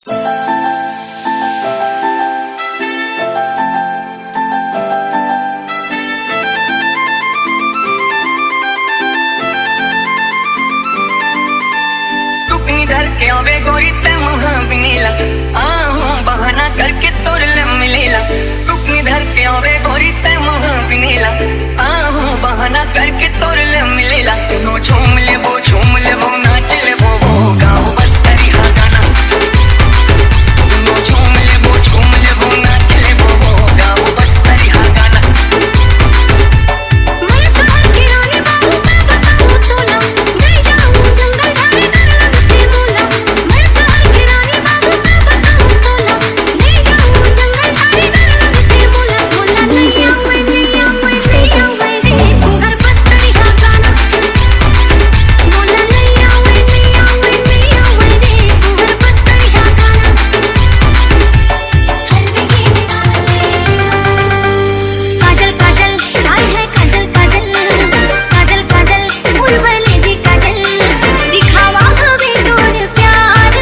धर के आवे गोरी ते महाबिनीला बहाना करके तोर ले मिलेला। टुकनी धर के आवे गोरी ते महाबिनीला बहाना करके तोर ले मिलेला। तुनो झूम ले वो नाच ले वो गाओ बस करी हा गाना। तुनो झूम ले वो नाच ले वो गाओ बस करी हा गाना। मैं साल की रानी बाबू मैं बताऊं तो ना मैं जाऊं जंगल झाड़ी लगते मोला। मैं साल की रानी बाबू मैं बताऊं तो ना मैं जाऊं जंगल झाड़ी लगते मोला। मोला नहीं जाऊं रे तू घर बस करी हा गाना। मोला नहीं आऊं रे तू घर बस करी हा गाना। काजल काजल लाल है काजल काजल काजल काजल उर्वले दी काजल दिखावा हमें दूर प्यार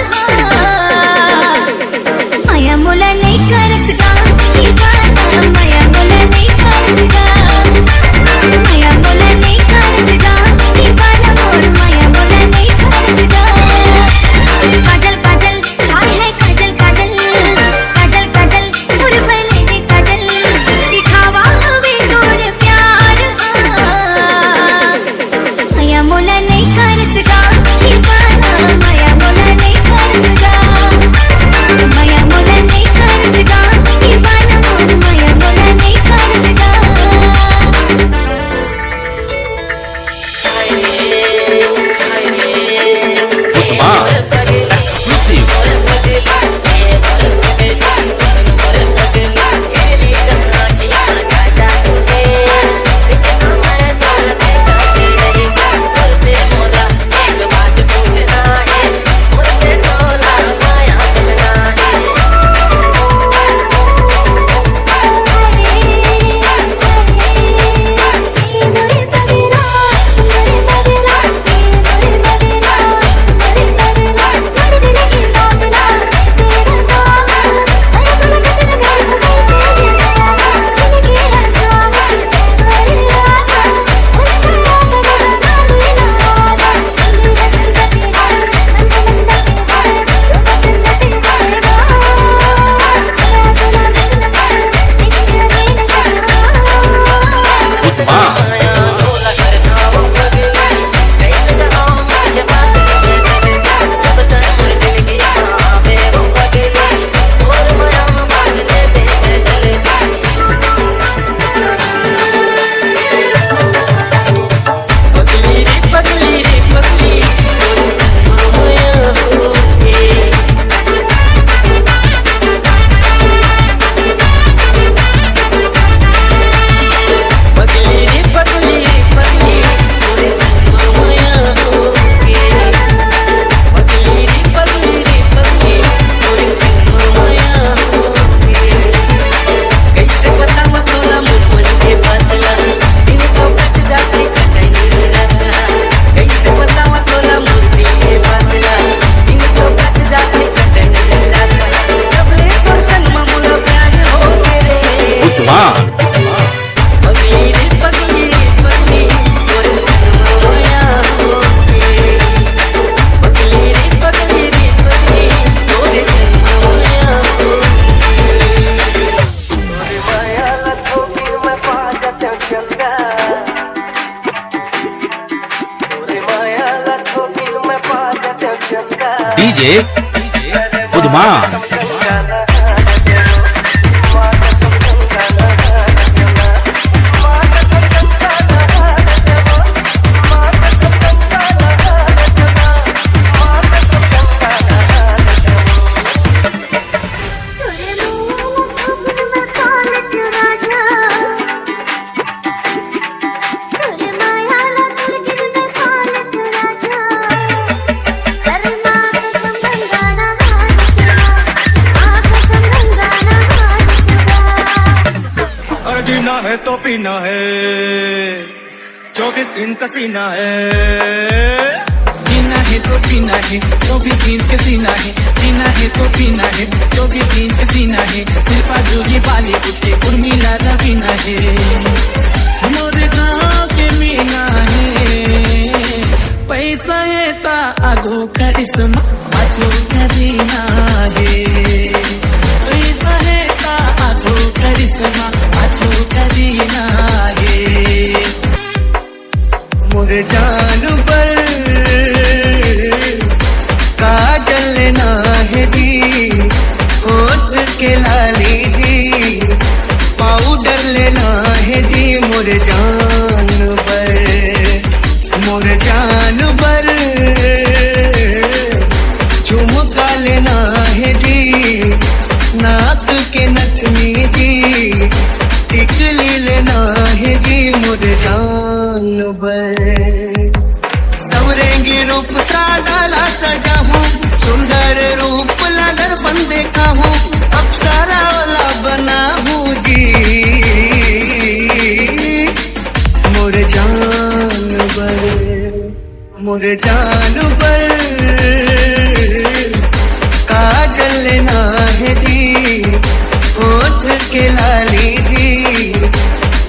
माया मोला नहीं कर सका ये गाना। माया मोला नहीं कर सका माया मोला नहीं कर सका ये गाना मोर माया मोला नहीं कर सका। काजल काजल लाल है काजल काजल काजल काजल उर्वले दी काजल दिखावा हमें दूर प्यार माया मोला नहीं कर सका ये गाना। माया मोला नहीं कर सका माया मोला नहीं कर सका ये गाना मोर माया मोला नहीं कर सका। डीजे बुधमान। जीना है तो पीना है 24 दिन का सीना है। जीना है तो पीना है 24 दिन का सीना है। जीना है तो पीना है, जो भी सीना है, शिल्पा जोगी बॉलीवुड के उर्मिला रवीना है, मोरे गाँव के मीना है, पैसा है ता आगो करिश्मा पाछो करीना है, पैसा है ता आगो करिश्मा पाछो करीना है, मोरे जान पर काजल लेना है जी, होठ के लाली जी, पाउडर लेना है जी, मोरे जान पर झुमका लेना है जी, नाक के नथनी जी, टिकली लेना है जी, मोरे जान सवरेंगे रूप सादा सजा हूँ, सुंदर रूप लादर बंदे का हूँ, अप्सरा वाला बना हूँ जी, मोरे जान पर काजल लेना है जी, होठ के लाली जी,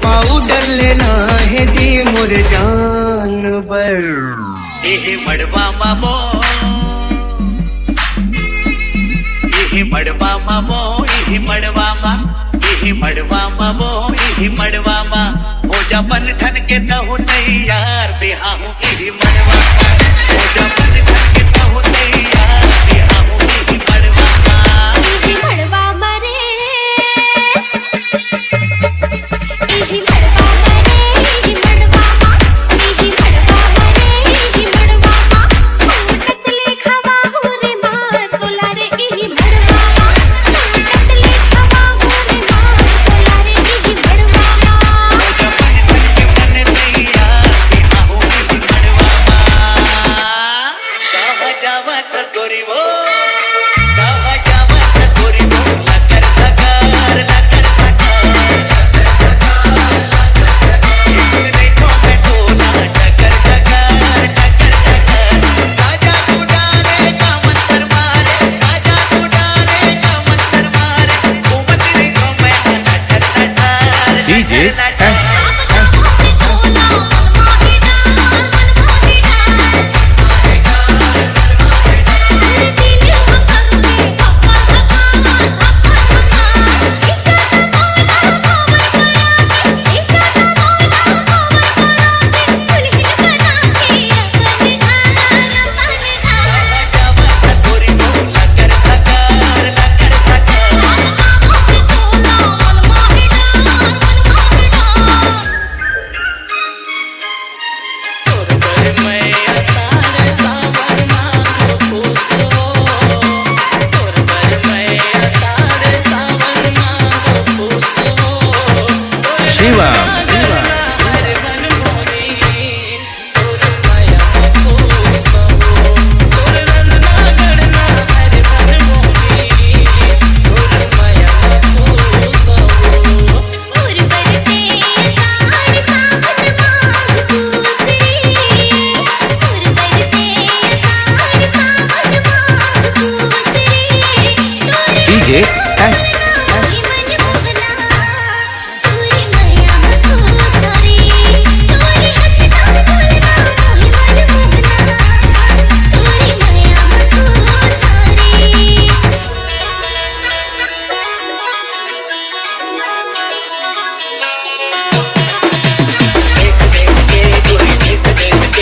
पाउडर लेना है जी, मोरे जान पर एहे मड़वा मामो, एहे मड़वा मामो, एहे मड़वा मा, एहे मड़वा मामो, एहे मड़वा मा, हो जा बन ठन के तहु तैयार बिहा हूँ एहे मड़वा मा, हो जा बन ठन के तहु तैयार बिहा हूँ एहे मड़वा मा, इही मड़वा मरे, इही मड़वा मरे, इही मड़वा मा, इही मड़वा मरे, इही मड़वा मा, हम कतले खवा हो रे मार बोला रे इही मड़वा मा, हम कतले खवा हो रे मार बोला रे इही मड़वा मा, हो जा बन ठन के बन तैयार बिहा हूँ एहे मड़वा मा, कहाँ जावा तस्कोरी वो, कहाँ जावा तस्कोरी वो, लकर थकार, लकर थकार, देखो मैं तोला टकर टकर टकर टकर, आजा तू डाले का मंतर मारे, आजा तू डाले का मंतर मारे, घूमत देखो मैं letter letter DJ S Shiva DJ S देख के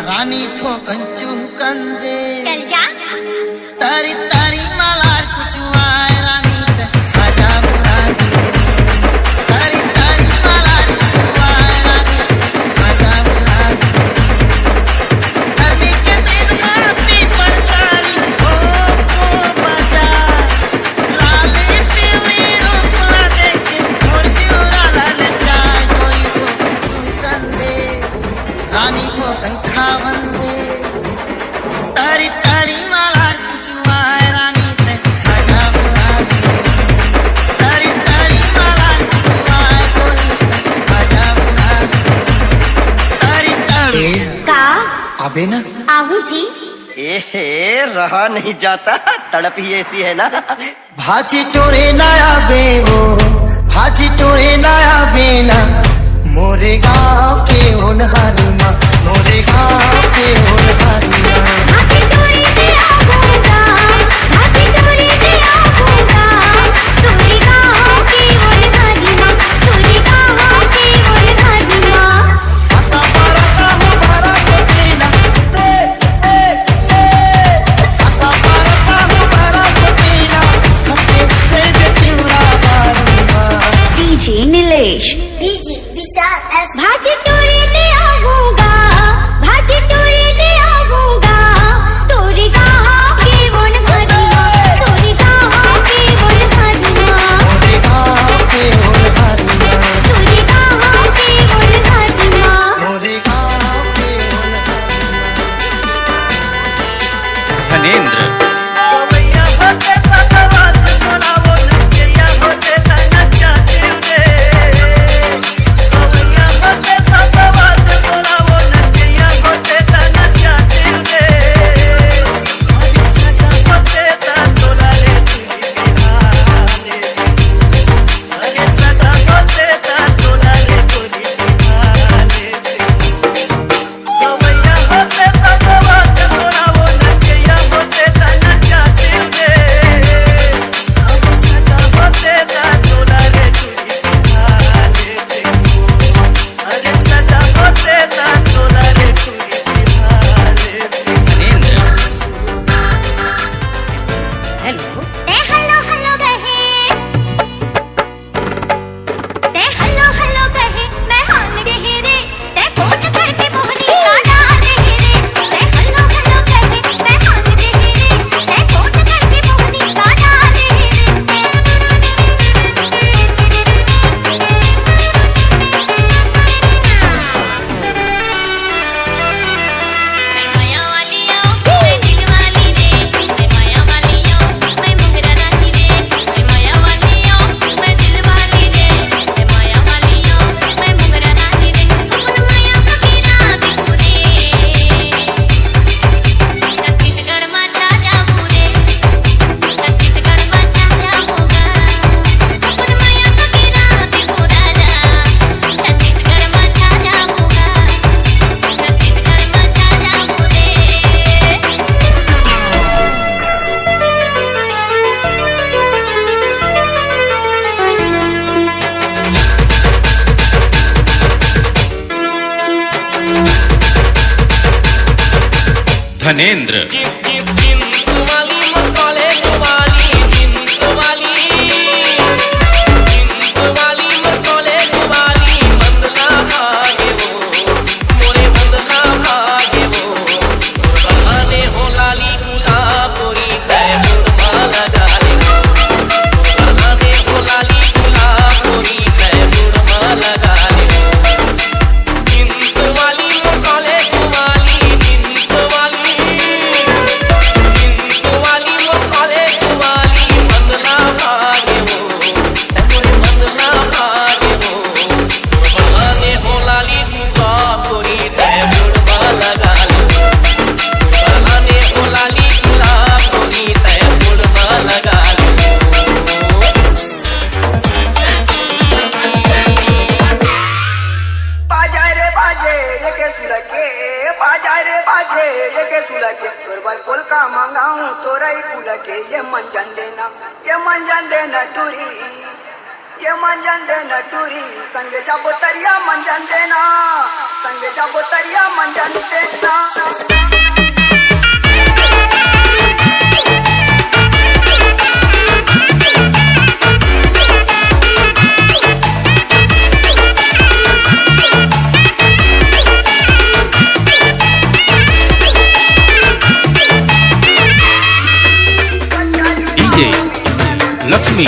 रानी ठोकन चुकंदे चल जा तारी तारी मालार कुचवाय रानी ते आजा बुरानी तारी तारी मालार कुचवाय रानी आजा बुरानी गर्मी के दिन में पीपल तारी ओ बजा लाली पिवरी रूपला देखे और क्यों लाल चाय कोई चुकंदे रानी ठोकन खावन दे तारी तारी मालार कुचवाय रानी ते आजा बुरानी तारी तारी मालार कुचवाय कोई आजा बुरानी तारी तारी का अबे ना आहू जी ए रहा नहीं जाता, तड़प ही ऐसी है ना। भाजी टोरे नया बेवो भाजी टोरे नया बेना मोरे गाँव के होनहारी माँ मोरे गाँव के होनहारी माँ भाजी टोरी से आऊंगा भाजी टोरी से आऊंगा तोरी गाँव की होनहारी माँ तोरी गाँव की होनहारी माँ आता पारा हो भरा को देना आता पारा हो भरा को देना सबके दे दे तिवरा बारूमा डीजे नीलेश डीजे विशाल एस भाजी टोरी ले आऊंगा भाजी टोरी ले आऊंगा तोरी गाँव की होनहारी माँ तोरी गाँव की होनहारी माँ मोरे गाँव के होनहारी माँ तोरी गाँव की होनहारी माँ मोरे गाँव के होनहारी धनेंद्र धनेंद्र ये के सुला के तोरबाल कोल का मंगाऊं तोरई पुला के ये मंजन देना टूरी ये मंजन देना टूरी संगे जाबो तरिया मंजन देना संगे जाबो तरिया मंजन देना DJ Lakshmi